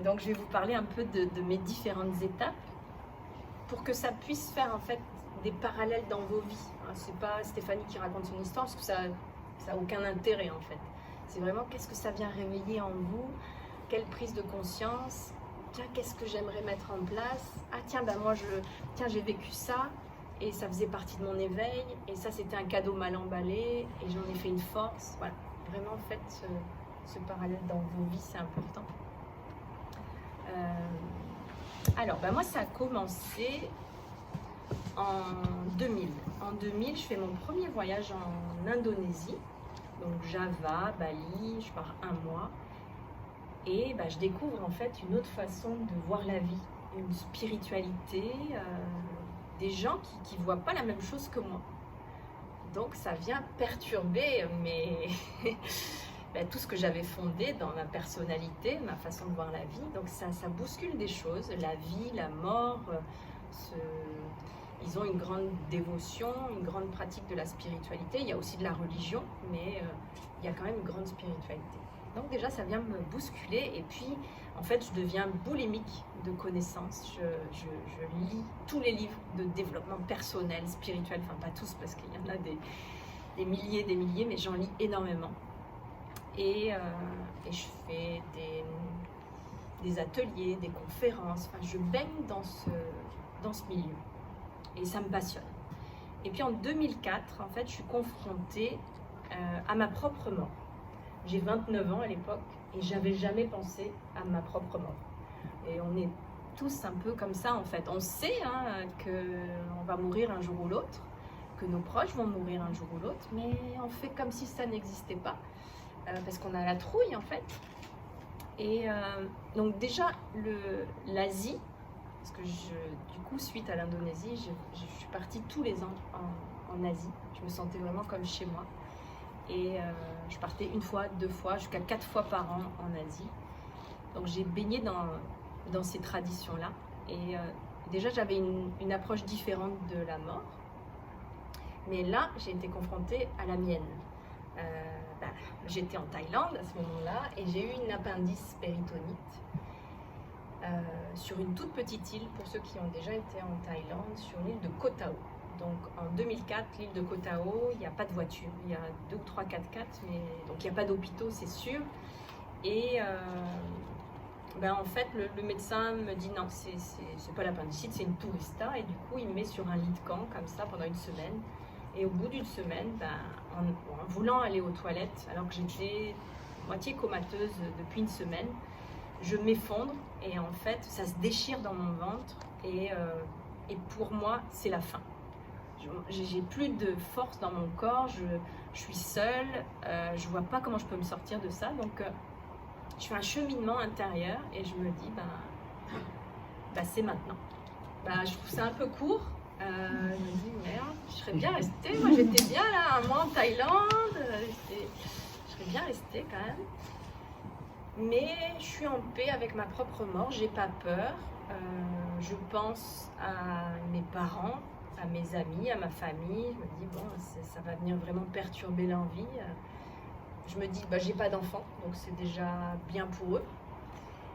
Donc je vais vous parler un peu de mes différentes étapes pour que ça puisse faire en fait des parallèles dans vos vies. C'est pas Stéphanie qui raconte son histoire parce que ça n'a aucun intérêt en fait. C'est vraiment qu'est-ce que ça vient réveiller en vous, quelle prise de conscience, tiens qu'est-ce que j'aimerais mettre en place, ah tiens ben moi j'ai vécu ça et ça faisait partie de mon éveil et ça c'était un cadeau mal emballé et j'en ai fait une force. Voilà, vraiment faites ce parallèle dans vos vies, c'est important. Alors, ben moi, ça a commencé en 2000. En 2000, je fais mon premier voyage en Indonésie. Donc, Java, Bali, je pars un mois. Et ben, je découvre en fait une autre façon de voir la vie, une spiritualité, des gens qui ne voient pas la même chose que moi. Donc, ça vient perturber tout ce que j'avais fondé dans ma personnalité, ma façon de voir la vie. Donc ça bouscule des choses, la vie, la mort. Ils ont une grande dévotion, une grande pratique de la spiritualité. Il y a aussi de la religion, mais il y a quand même une grande spiritualité. Donc déjà, ça vient me bousculer. Et puis, en fait, je deviens boulimique de connaissances. Je lis tous les livres de développement personnel, spirituel. Enfin, pas tous, parce qu'il y en a des milliers, mais j'en lis énormément. Et je fais des ateliers, des conférences, enfin, je baigne dans ce milieu et ça me passionne. Et puis en 2004, en fait, je suis confrontée à ma propre mort. J'ai 29 ans à l'époque et j'avais jamais pensé à ma propre mort. Et on est tous un peu comme ça en fait. On sait qu'on va mourir un jour ou l'autre, que nos proches vont mourir un jour ou l'autre, mais on fait comme si ça n'existait pas. Parce qu'on a la trouille en fait. Et donc déjà l'Asie, parce que du coup suite à l'Indonésie, je suis partie tous les ans en Asie. Je me sentais vraiment comme chez moi. Et je partais une fois, 2 fois, jusqu'à 4 fois par an en Asie. Donc j'ai baigné dans ces traditions-là. Et déjà j'avais une approche différente de la mort. Mais là, j'ai été confrontée à la mienne. J'étais en Thaïlande à ce moment-là et j'ai eu une appendice péritonite sur une toute petite île, pour ceux qui ont déjà été en Thaïlande, sur l'île de Koh Tao. Donc en 2004, l'île de Koh Tao, il n'y a pas de voiture, il y a 2 ou 3 4x4, mais donc il n'y a pas d'hôpitaux, c'est sûr. Et en fait, le médecin me dit non, c'est pas l'appendicite, c'est une tourista, et du coup il me met sur un lit de camp comme ça pendant une semaine. Et au bout d'une semaine, en voulant aller aux toilettes, alors que j'étais moitié comateuse depuis une semaine, je m'effondre et en fait, ça se déchire dans mon ventre et pour moi, c'est la fin. J'ai plus de force dans mon corps, je suis seule, je vois pas comment je peux me sortir de ça. Donc, je fais un cheminement intérieur et je me dis, c'est maintenant. Je trouve ça un peu court. Je me dis merde, je serais bien restée. Moi j'étais bien là, un mois en Thaïlande, je serais bien restée quand même. Mais je suis en paix avec ma propre mort, j'ai pas peur. Je pense à mes parents, à mes amis, à ma famille. Je me dis bon, ça va venir vraiment perturber leur vie. Je me dis j'ai pas d'enfants, donc c'est déjà bien pour eux.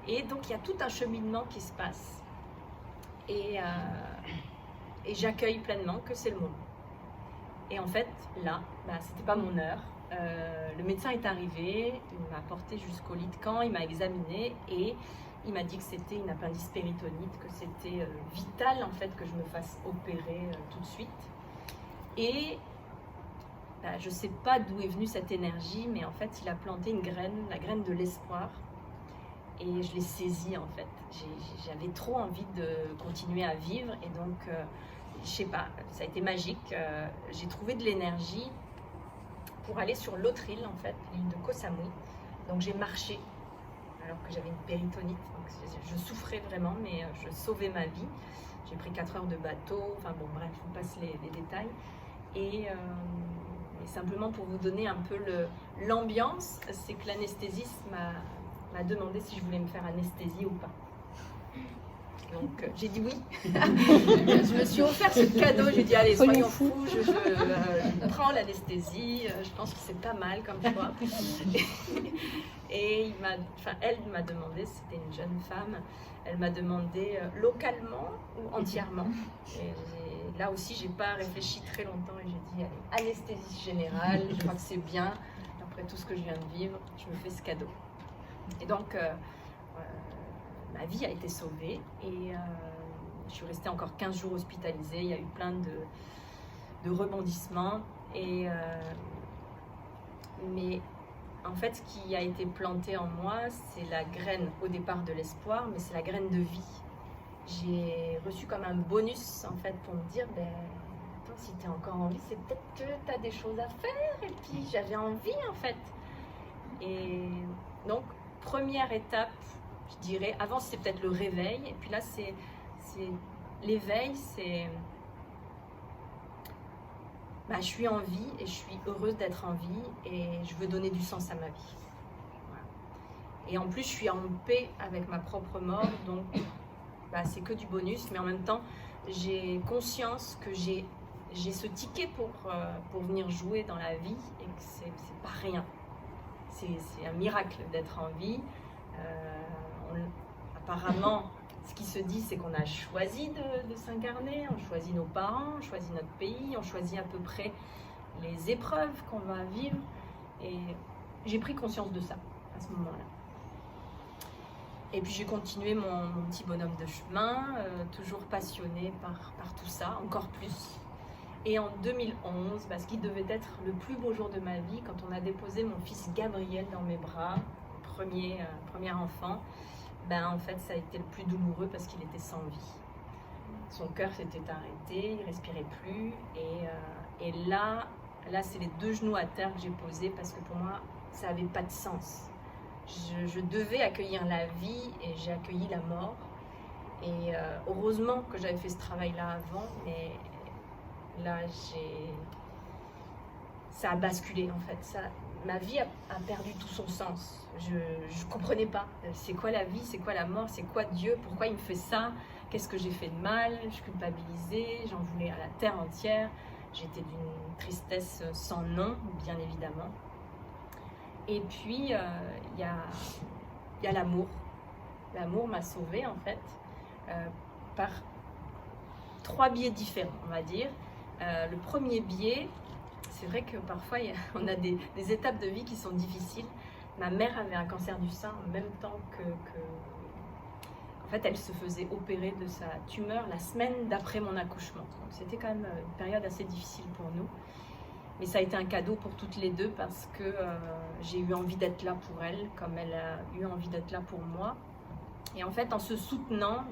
Et donc il y a tout un cheminement qui se passe. Et j'accueille pleinement que c'est le moment. Et en fait, là, c'était pas mon heure. Le médecin est arrivé, il m'a porté jusqu'au lit de camp, il m'a examiné et il m'a dit que c'était une appendice péritonite, que c'était vital en fait que je me fasse opérer tout de suite. Et je sais pas d'où est venue cette énergie, mais en fait, il a planté une graine, la graine de l'espoir. Et je l'ai saisie en fait. J'avais trop envie de continuer à vivre et donc je sais pas, ça a été magique. J'ai trouvé de l'énergie pour aller sur l'autre île en fait, l'île de Koh Samui. Donc j'ai marché alors que j'avais une péritonite. Donc je souffrais vraiment, mais je sauvais ma vie. J'ai pris 4 heures de bateau. Enfin bon, bref, je vous passe les détails. Et simplement pour vous donner un peu l'ambiance, c'est que l'anesthésiste m'a demandé si je voulais me faire anesthésier ou pas. Donc j'ai dit oui. Je me suis offert ce cadeau. J'ai dit allez, soyons fous, je prends l'anesthésie. Je pense que c'est pas mal comme choix. Et elle m'a demandé, c'était une jeune femme, elle m'a demandé localement ou entièrement. Et là aussi, j'ai pas réfléchi très longtemps et j'ai dit allez, anesthésie générale. Je crois que c'est bien. Après tout ce que je viens de vivre, je me fais ce cadeau. Et donc ma vie a été sauvée et je suis restée encore 15 jours hospitalisée. Il y a eu plein de rebondissements. Mais en fait, ce qui a été planté en moi, c'est la graine au départ de l'espoir, mais c'est la graine de vie. J'ai reçu comme un bonus en fait pour me dire, attends, si tu es encore en vie, c'est peut-être que tu as des choses à faire. Et puis j'avais envie en fait. Et donc, première étape, je dirais, avant c'était peut-être le réveil, et puis là c'est l'éveil, c'est je suis en vie et je suis heureuse d'être en vie et je veux donner du sens à ma vie. Voilà. Et en plus je suis en paix avec ma propre mort, donc c'est que du bonus, mais en même temps j'ai conscience que j'ai ce ticket pour venir jouer dans la vie et que c'est pas rien. C'est un miracle d'être en vie. Apparemment, ce qui se dit, c'est qu'on a choisi de s'incarner, on choisit nos parents, on choisit notre pays, on choisit à peu près les épreuves qu'on va vivre. Et j'ai pris conscience de ça à ce moment-là. Et puis j'ai continué mon petit bonhomme de chemin, toujours passionnée par tout ça, encore plus. Et en 2011, ce qui devait être le plus beau jour de ma vie, quand on a déposé mon fils Gabriel dans mes bras, premier enfant, en fait ça a été le plus douloureux parce qu'il était sans vie. Son cœur s'était arrêté, il respirait plus, et là c'est les 2 genoux à terre que j'ai posés parce que pour moi ça n'avait pas de sens. Je devais accueillir la vie et j'ai accueilli la mort. Et heureusement que j'avais fait ce travail-là avant, mais là ça a basculé en fait. Ma vie a perdu tout son sens. Je ne comprenais pas. C'est quoi la vie? C'est quoi la mort? C'est quoi Dieu? Pourquoi il me fait ça? Qu'est-ce que j'ai fait de mal? Je culpabilisais, j'en voulais à la terre entière. J'étais d'une tristesse sans nom, bien évidemment. Et puis, il y a l'amour. L'amour m'a sauvée, en fait, par 3 biais différents, on va dire. Le premier biais, c'est vrai que parfois on a des étapes de vie qui sont difficiles. Ma mère avait un cancer du sein en même temps que en fait, elle se faisait opérer de sa tumeur la semaine d'après mon accouchement. Donc c'était quand même une période assez difficile pour nous. Mais ça a été un cadeau pour toutes les deux parce que j'ai eu envie d'être là pour elle, comme elle a eu envie d'être là pour moi. Et en fait, en se soutenant,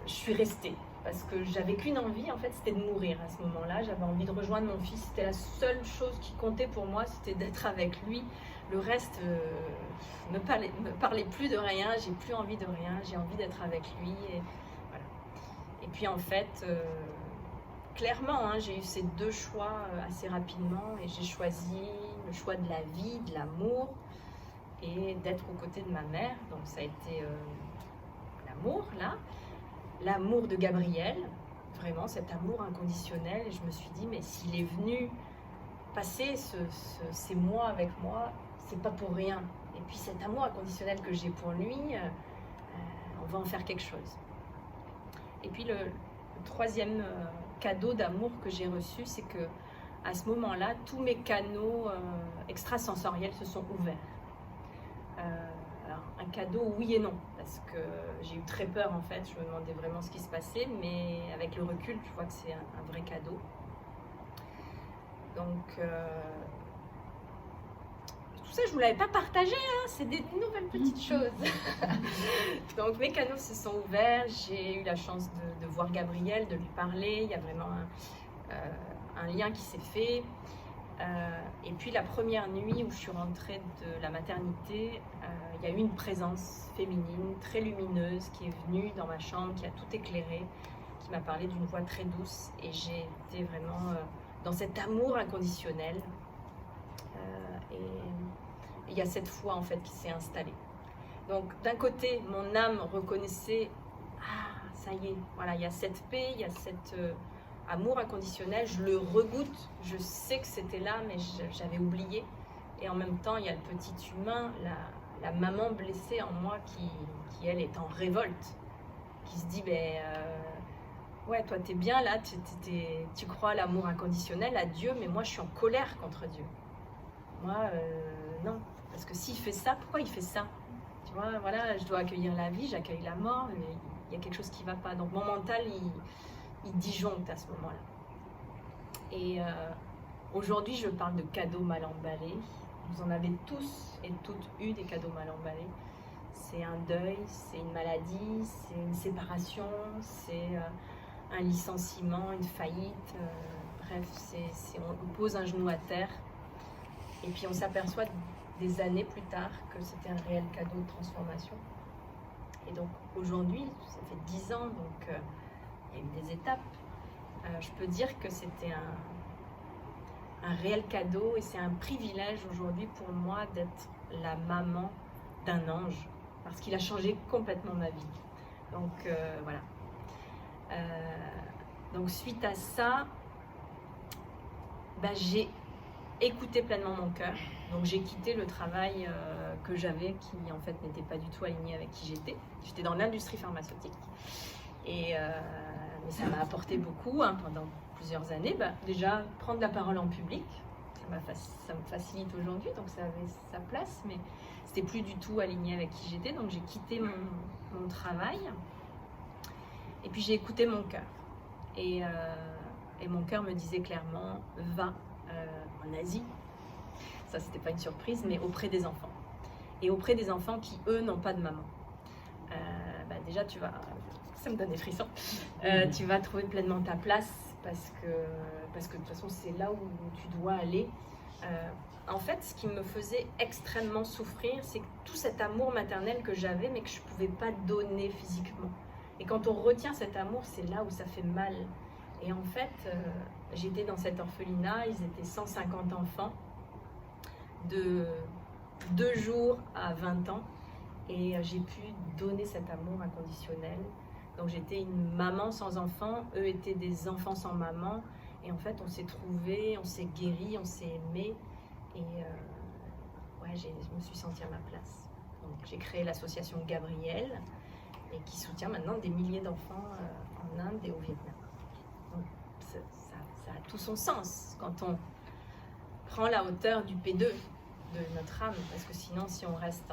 je suis restée. Parce que j'avais qu'une envie, en fait, c'était de mourir à ce moment-là. J'avais envie de rejoindre mon fils. C'était la seule chose qui comptait pour moi, c'était d'être avec lui. Le reste me parlait plus de rien. J'ai plus envie de rien. J'ai envie d'être avec lui. Et voilà. Et puis en fait, clairement, j'ai eu ces 2 choix assez rapidement. Et j'ai choisi le choix de la vie, de l'amour et d'être aux côtés de ma mère. Donc ça a été l'amour, là. L'amour de Gabriel, vraiment cet amour inconditionnel. Et je me suis dit, mais s'il est venu passer ces mois avec moi, c'est pas pour rien. Et puis cet amour inconditionnel que j'ai pour lui, on va en faire quelque chose. Et puis le 3e cadeau d'amour que j'ai reçu, c'est que à ce moment-là, tous mes canaux extrasensoriels se sont ouverts. Alors, un cadeau, oui et non, parce que j'ai eu très peur en fait, je me demandais vraiment ce qui se passait, mais avec le recul, je vois que c'est un vrai cadeau. Donc, tout ça, je ne vous l'avais pas partagé, c'est des nouvelles petites choses. Donc, mes canaux se sont ouverts, j'ai eu la chance de voir Gabriel, de lui parler, il y a vraiment un lien qui s'est fait. Et puis la première nuit où je suis rentrée de la maternité, il y a eu une présence féminine très lumineuse qui est venue dans ma chambre, qui a tout éclairé, qui m'a parlé d'une voix très douce et j'ai été vraiment dans cet amour inconditionnel. Et il y a cette foi en fait qui s'est installée. Donc d'un côté, mon âme reconnaissait, ah ça y est, voilà, il y a cette paix, il y a cet amour inconditionnel, je le regoute, je sais que c'était là, mais j'avais oublié. Et en même temps, il y a le petit humain, la maman blessée en moi qui elle, est en révolte, qui se dit, ouais, toi, t'es bien là, tu crois à l'amour inconditionnel, à Dieu, mais moi, je suis en colère contre Dieu. Moi, non. Parce que s'il fait ça, pourquoi il fait ça? Tu vois, voilà, je dois accueillir la vie, j'accueille la mort, mais il y a quelque chose qui ne va pas. Donc mon mental, il disjoncte à ce moment-là. Et aujourd'hui, je parle de cadeaux mal emballés. Vous en avez tous et toutes eu des cadeaux mal emballés. C'est un deuil, c'est une maladie, c'est une séparation, c'est un licenciement, une faillite. Bref, on pose un genou à terre. Et puis on s'aperçoit des années plus tard que c'était un réel cadeau de transformation. Et donc aujourd'hui, ça fait 10 ans, donc il y a eu des étapes. Je peux dire que c'était un réel cadeau et c'est un privilège aujourd'hui pour moi d'être la maman d'un ange parce qu'il a changé complètement ma vie. Donc voilà. Donc suite à ça, j'ai écouté pleinement mon cœur. Donc j'ai quitté le travail que j'avais qui en fait n'était pas du tout aligné avec qui j'étais. J'étais dans l'industrie pharmaceutique et mais ça m'a apporté beaucoup pendant plusieurs années. Déjà prendre la parole en public, ça me facilite aujourd'hui, donc ça avait sa place, mais c'était plus du tout aligné avec qui j'étais. Donc j'ai quitté mon travail et puis j'ai écouté mon cœur et mon cœur me disait clairement va en Asie. Ça, c'était pas une surprise, mais auprès des enfants. Et auprès des enfants qui, eux, n'ont pas de maman. Déjà, ça me donne des frissons, tu vas trouver pleinement ta place parce que de toute façon, c'est là où tu dois aller. En fait, ce qui me faisait extrêmement souffrir, c'est que tout cet amour maternel que j'avais, mais que je ne pouvais pas donner physiquement. Et quand on retient cet amour, c'est là où ça fait mal. Et en fait, j'étais dans cet orphelinat, ils étaient 150 enfants, de 2 jours à 20 ans, et j'ai pu donner cet amour inconditionnel. Donc j'étais une maman sans enfant, eux étaient des enfants sans maman, et en fait on s'est trouvés, on s'est guéris, on s'est aimés, et je me suis sentie à ma place. Donc j'ai créé l'association Gabriel, et qui soutient maintenant des milliers d'enfants en Inde et au Vietnam. Donc ça a tout son sens quand on prend la hauteur du P2 de notre âme, parce que sinon si on reste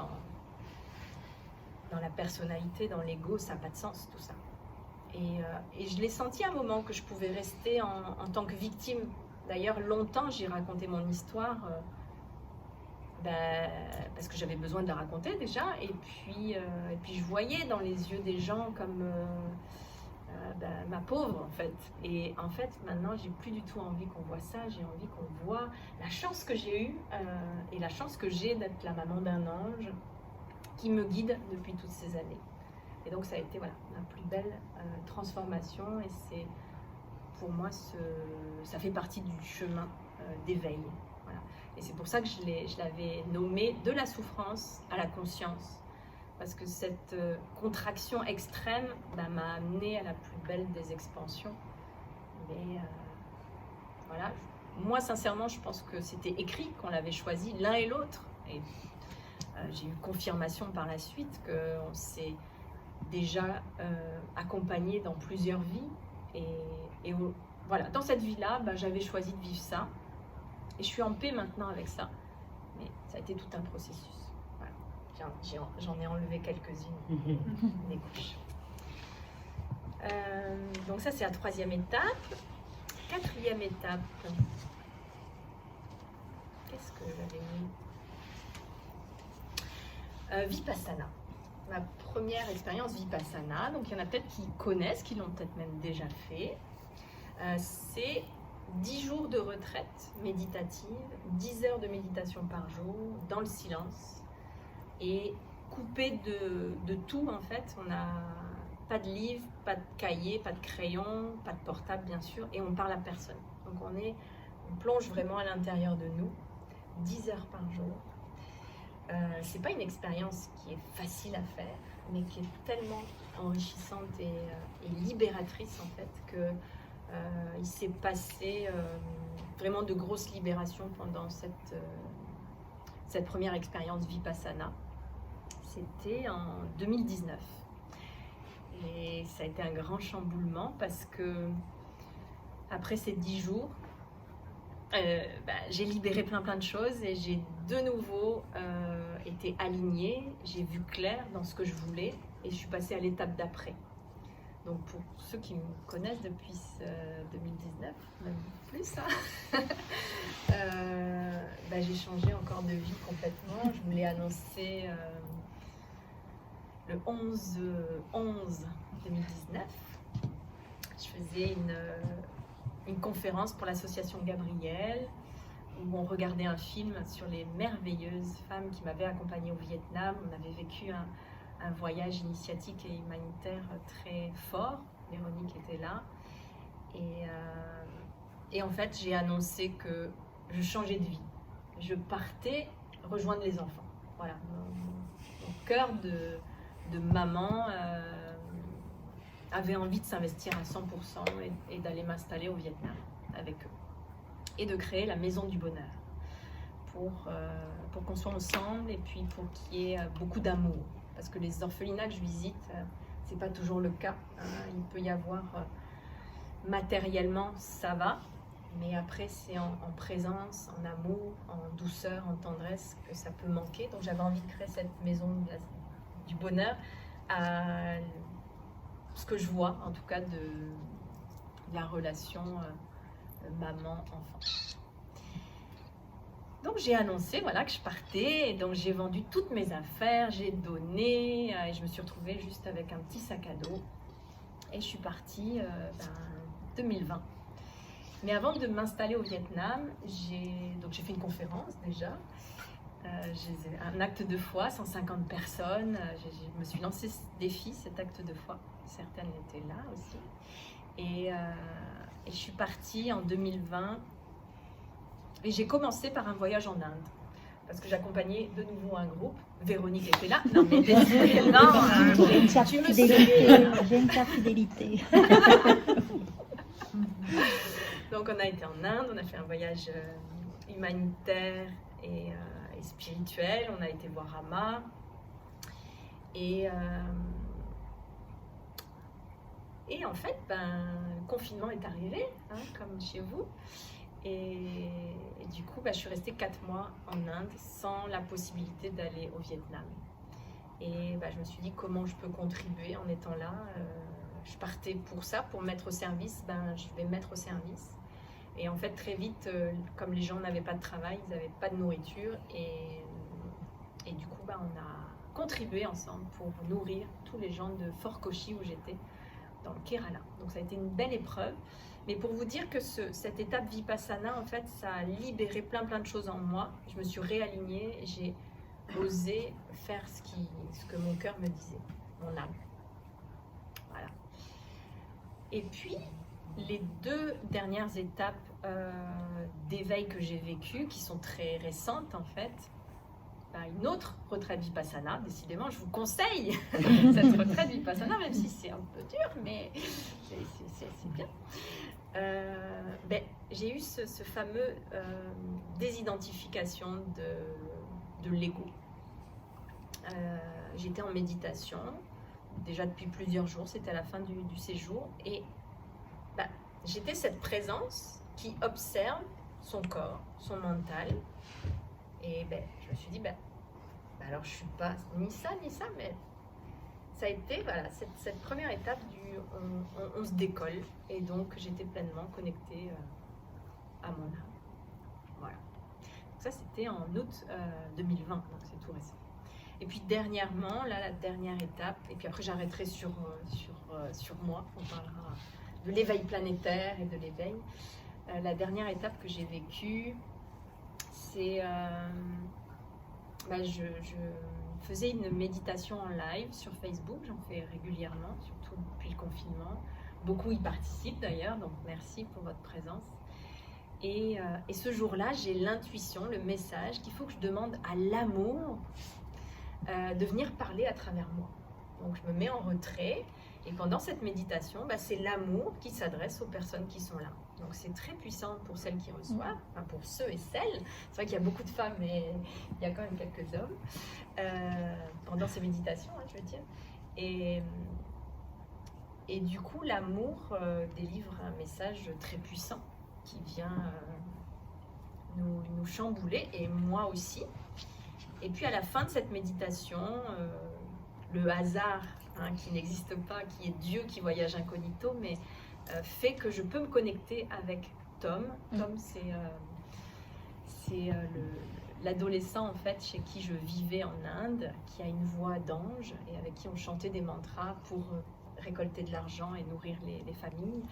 dans la personnalité, dans l'ego, ça n'a pas de sens tout ça. Et je l'ai senti à un moment que je pouvais rester en tant que victime. D'ailleurs longtemps j'ai raconté mon histoire parce que j'avais besoin de la raconter déjà, et puis je voyais dans les yeux des gens comme ma pauvre en fait. Et en fait maintenant j'ai plus du tout envie qu'on voit ça, j'ai envie qu'on voit la chance que j'ai eue et la chance que j'ai d'être la maman d'un ange qui me guide depuis toutes ces années. Et donc ça a été la plus belle transformation, et c'est pour moi ça fait partie du chemin d'éveil. Voilà. Et c'est pour ça que je l'avais nommé de la souffrance à la conscience. Parce que cette contraction extrême m'a amenée à la plus belle des expansions. Mais voilà, moi sincèrement, je pense que c'était écrit qu'on l'avait choisi l'un et l'autre. Et j'ai eu confirmation par la suite qu'on s'est déjà accompagné dans plusieurs vies. Et voilà, dans cette vie-là, j'avais choisi de vivre ça. Et je suis en paix maintenant avec ça. Mais ça a été tout un processus. J'en ai enlevé quelques-unes, des couches. Donc ça, c'est la 3e étape. 4e étape. Qu'est-ce que j'avais mis Vipassana. Ma première expérience Vipassana. Donc il y en a peut-être qui connaissent, qui l'ont peut-être même déjà fait. C'est 10 jours de retraite méditative, 10 heures de méditation par jour, dans le silence. Et coupé de tout en fait, on n'a pas de livre, pas de cahier, pas de crayon, pas de portable bien sûr, et on parle à personne. Donc on plonge vraiment à l'intérieur de nous, 10 heures par jour. C'est pas une expérience qui est facile à faire, mais qui est tellement enrichissante et libératrice en fait que il s'est passé vraiment de grosses libérations pendant cette première expérience Vipassana. C'était en 2019 et ça a été un grand chamboulement parce que après ces 10 jours, j'ai libéré plein de choses et j'ai de nouveau été alignée, j'ai vu clair dans ce que je voulais et je suis passée à l'étape d'après. Donc pour ceux qui me connaissent depuis 2019, même plus, j'ai changé encore de vie complètement. Je vous l'ai annoncé le 11/11/2019. Je faisais une conférence pour l'association Gabriel où on regardait un film sur les merveilleuses femmes qui m'avaient accompagnée au Vietnam. On avait vécu un voyage initiatique et humanitaire très fort. Véronique était là. Et en fait, j'ai annoncé que je changeais de vie. Je partais rejoindre les enfants. Voilà, mon cœur de maman avait envie de s'investir à 100% et d'aller m'installer au Vietnam avec eux. Et de créer la Maison du Bonheur pour qu'on soit ensemble et puis pour qu'il y ait beaucoup d'amour. Parce que les orphelinats que je visite, c'est pas toujours le cas. Il peut y avoir matériellement, ça va, mais après c'est en présence, en amour, en douceur, en tendresse que ça peut manquer. Donc j'avais envie de créer cette maison du bonheur à ce que je vois, en tout cas de la relation maman-enfant. Donc j'ai annoncé que je partais, et donc j'ai vendu toutes mes affaires, j'ai donné, et je me suis retrouvée juste avec un petit sac à dos. Et je suis partie 2020. Mais avant de m'installer au Vietnam, j'ai fait une conférence déjà. J'ai un acte de foi, 150 personnes. Je me suis lancé ce défi, cet acte de foi. Certaines étaient là aussi. Et je suis partie en 2020. Et j'ai commencé par un voyage en Inde. Parce que j'accompagnais de nouveau un groupe. Véronique était là. Non, mais j'ai une carte fidélité. Donc on a été en Inde, on a fait un voyage humanitaire et spirituel. On a été voir Rama. Et en fait, le confinement est arrivé, comme chez vous. Et du coup, je suis restée 4 mois en Inde sans la possibilité d'aller au Vietnam. Et je me suis dit comment je peux contribuer en étant là. Je partais pour ça, pour mettre au service. Je vais mettre au service. Et en fait, très vite, comme les gens n'avaient pas de travail, ils n'avaient pas de nourriture. Et du coup, on a contribué ensemble pour nourrir tous les gens de Fort Kochi où j'étais, dans le Kerala. Donc ça a été une belle épreuve. Mais pour vous dire que cette étape Vipassana, en fait, ça a libéré plein de choses en moi. Je me suis réalignée, j'ai osé faire ce que mon cœur me disait, mon âme. Voilà. Et puis, les 2 dernières étapes d'éveil que j'ai vécues, qui sont très récentes en fait, une autre retraite Vipassana, décidément, je vous conseille cette retraite Vipassana, même si c'est un peu dur, mais c'est bien. J'ai eu ce fameux désidentification de l'ego. J'étais en méditation, déjà depuis plusieurs jours, c'était à la fin du séjour, et j'étais cette présence qui observe son corps, son mental, et je me suis dit, alors je suis pas ni ça, mais ça a été cette première étape on se décolle, et donc j'étais pleinement connectée à mon âme. Voilà. Donc ça c'était en août 2020, donc c'est tout récent. Et puis dernièrement, la dernière étape, et puis après j'arrêterai sur moi, on parlera de l'éveil planétaire et de l'éveil. La dernière étape que j'ai vécue, c'est je faisais une méditation en live sur Facebook, j'en fais régulièrement, surtout depuis le confinement. Beaucoup y participent d'ailleurs, donc merci pour votre présence. Et ce jour-là, j'ai l'intuition, le message qu'il faut que je demande à l'amour de venir parler à travers moi. Donc je me mets en retrait et pendant cette méditation, c'est l'amour qui s'adresse aux personnes qui sont là. Donc c'est très puissant pour celles qui reçoivent, enfin pour ceux et celles. C'est vrai qu'il y a beaucoup de femmes, mais il y a quand même quelques hommes pendant ces méditations, je veux dire. Et du coup, l'amour délivre un message très puissant qui vient nous chambouler, et moi aussi. Et puis à la fin de cette méditation, le hasard, qui n'existe pas, qui est Dieu qui voyage incognito, mais fait que je peux me connecter avec Tom. Tom, c'est l'adolescent en fait chez qui je vivais en Inde, qui a une voix d'ange et avec qui on chantait des mantras pour récolter de l'argent et nourrir les familles.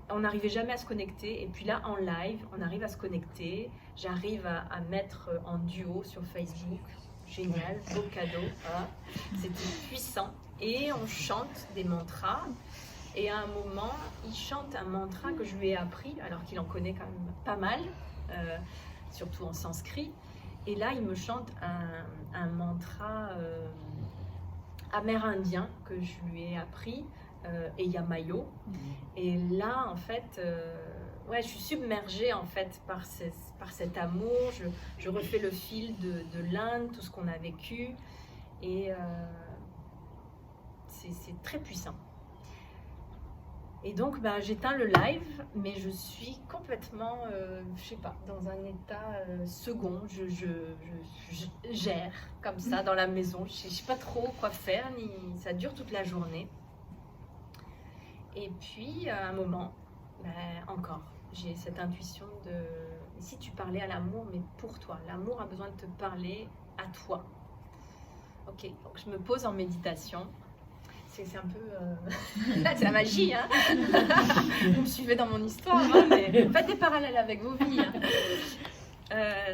On n'arrivait jamais à se connecter, et puis là en live on arrive à se connecter. J'arrive à mettre en duo sur Facebook. Génial, beau cadeau, voilà. C'était puissant. Et on chante des mantras, et à un moment il chante un mantra que je lui ai appris alors qu'il en connaît quand même pas mal, surtout en sanskrit. Et là il me chante un mantra amérindien que je lui ai appris, Eyamayo. Et là en fait je suis submergée en fait par cet amour. Je refais le fil de l'Inde, tout ce qu'on a vécu, et c'est très puissant. Et donc j'éteins le live, mais je suis complètement, je sais pas, dans un état second. Je gère comme ça dans la maison. Je sais pas trop quoi faire, ça dure toute la journée. Et puis à un moment, encore, j'ai cette intuition de si tu parlais à l'amour, mais pour toi, l'amour a besoin de te parler à toi. Ok, donc je me pose en méditation. C'est un peu... c'est la magie, hein. Vous me suivez dans mon histoire, mais faites des parallèles avec vos vies.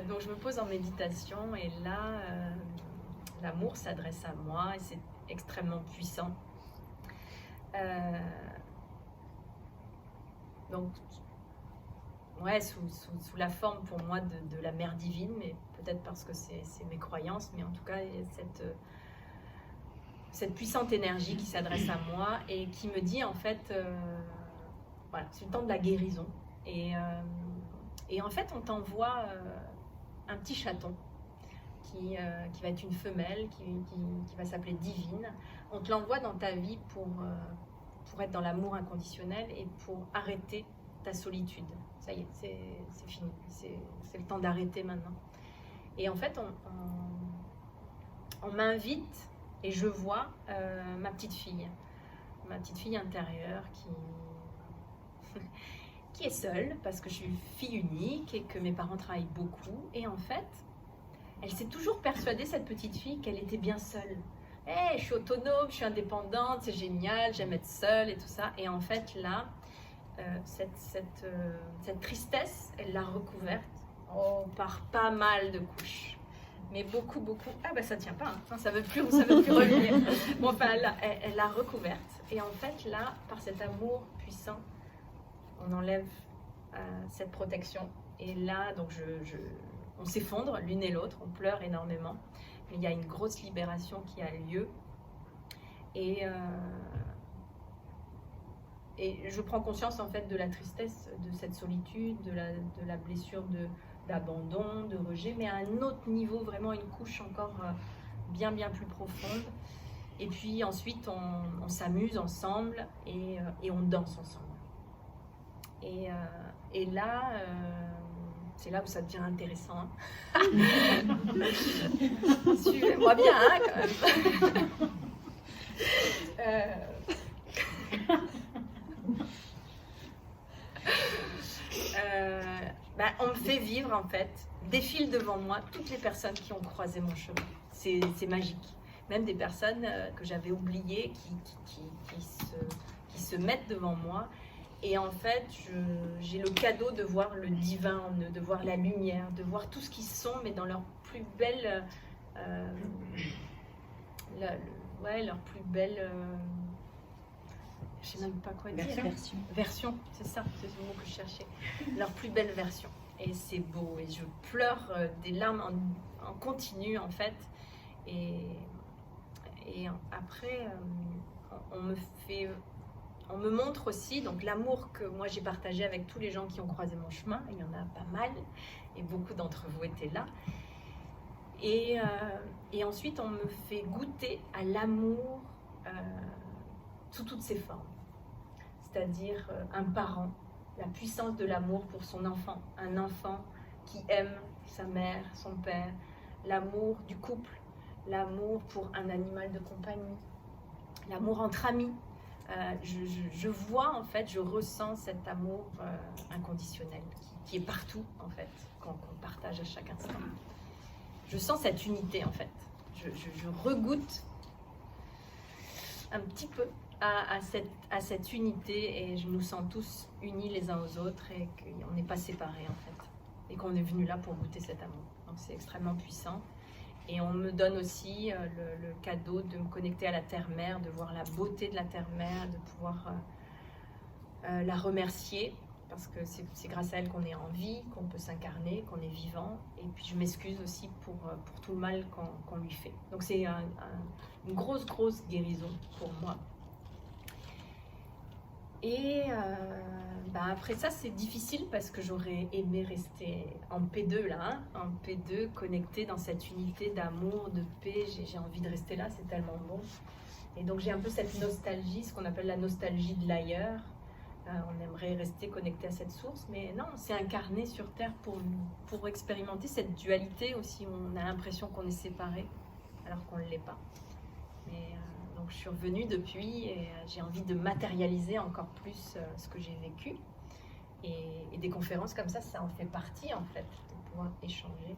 Donc je me pose en méditation, et là, l'amour s'adresse à moi, et c'est extrêmement puissant. Donc, sous la forme pour moi de la mère divine, mais peut-être parce que c'est mes croyances, mais en tout cas, il y a cette puissante énergie qui s'adresse à moi et qui me dit en fait, c'est le temps de la guérison. Et en fait, on t'envoie un petit chaton qui va être une femelle, qui va s'appeler Divine. On te l'envoie dans ta vie pour être dans l'amour inconditionnel et pour arrêter ta solitude. Ça y est, c'est fini. C'est le temps d'arrêter maintenant. Et en fait, on m'invite, et je vois ma petite fille intérieure qui est seule, parce que je suis fille unique et que mes parents travaillent beaucoup. Et en fait, elle s'est toujours persuadée, cette petite fille, qu'elle était bien seule. Je suis autonome, je suis indépendante, c'est génial, j'aime être seule et tout ça. Et en fait, là, cette tristesse, elle l'a recouverte par pas mal de couches. Mais beaucoup, beaucoup. Ça tient pas, hein. Ça veut plus revenir. Bon, elle l'a recouverte. Et en fait, là, par cet amour puissant, on enlève cette protection. Et là, donc, on s'effondre l'une et l'autre, on pleure énormément. Mais il y a une grosse libération qui a lieu. Et je prends conscience en fait de la tristesse, de cette solitude, de la blessure d'abandon, de rejet, mais à un autre niveau, vraiment une couche encore bien plus profonde. Et puis ensuite on s'amuse ensemble et on danse ensemble. Et là, c'est là où ça devient intéressant. Suivez-moi bien, hein, quand même. On me fait vivre en fait, défilent devant moi toutes les personnes qui ont croisé mon chemin. C'est magique. Même des personnes que j'avais oubliées qui se mettent devant moi. Et en fait, j'ai le cadeau de voir le divin en eux, de voir la lumière, de voir tout ce qu'ils sont, mais dans leur plus belle... leur plus belle je sais même pas quoi dire. Version, c'est ça, c'est le mot que je cherchais. Leur plus belle version. Et c'est beau, et je pleure des larmes en continu en fait. Et après, on me montre aussi donc l'amour que moi j'ai partagé avec tous les gens qui ont croisé mon chemin. Il y en a pas mal, et beaucoup d'entre vous étaient là. Et ensuite, on me fait goûter à l'amour sous toutes ses formes. C'est-à-dire un parent, la puissance de l'amour pour son enfant, un enfant qui aime sa mère, son père, l'amour du couple, l'amour pour un animal de compagnie, l'amour entre amis. Je vois en fait, je ressens cet amour inconditionnel qui est partout en fait, qu'on partage à chaque instant. Je sens cette unité en fait. Je regoute un petit peu à cette unité, et je nous sens tous unis les uns aux autres, et qu'on n'est pas séparés en fait, et qu'on est venu là pour goûter cet amour. Donc c'est extrêmement puissant. Et on me donne aussi le cadeau de me connecter à la Terre-Mère, de voir la beauté de la Terre-Mère, de pouvoir la remercier, parce que c'est grâce à elle qu'on est en vie, qu'on peut s'incarner, qu'on est vivant. Et puis je m'excuse aussi pour tout le mal qu'on lui fait. Donc c'est une grosse guérison pour moi. Et après ça, c'est difficile parce que j'aurais aimé rester en P2 là, en P2, connectée dans cette unité d'amour, de paix. J'ai envie de rester là, c'est tellement bon. Et donc j'ai un peu cette nostalgie, ce qu'on appelle la nostalgie de l'ailleurs. On aimerait rester connecté à cette source, mais non, c'est incarné sur Terre pour expérimenter cette dualité aussi, où on a l'impression qu'on est séparés, alors qu'on ne l'est pas. Donc je suis revenue depuis, et j'ai envie de matérialiser encore plus ce que j'ai vécu. Et des conférences comme ça en fait partie en fait, de pouvoir échanger.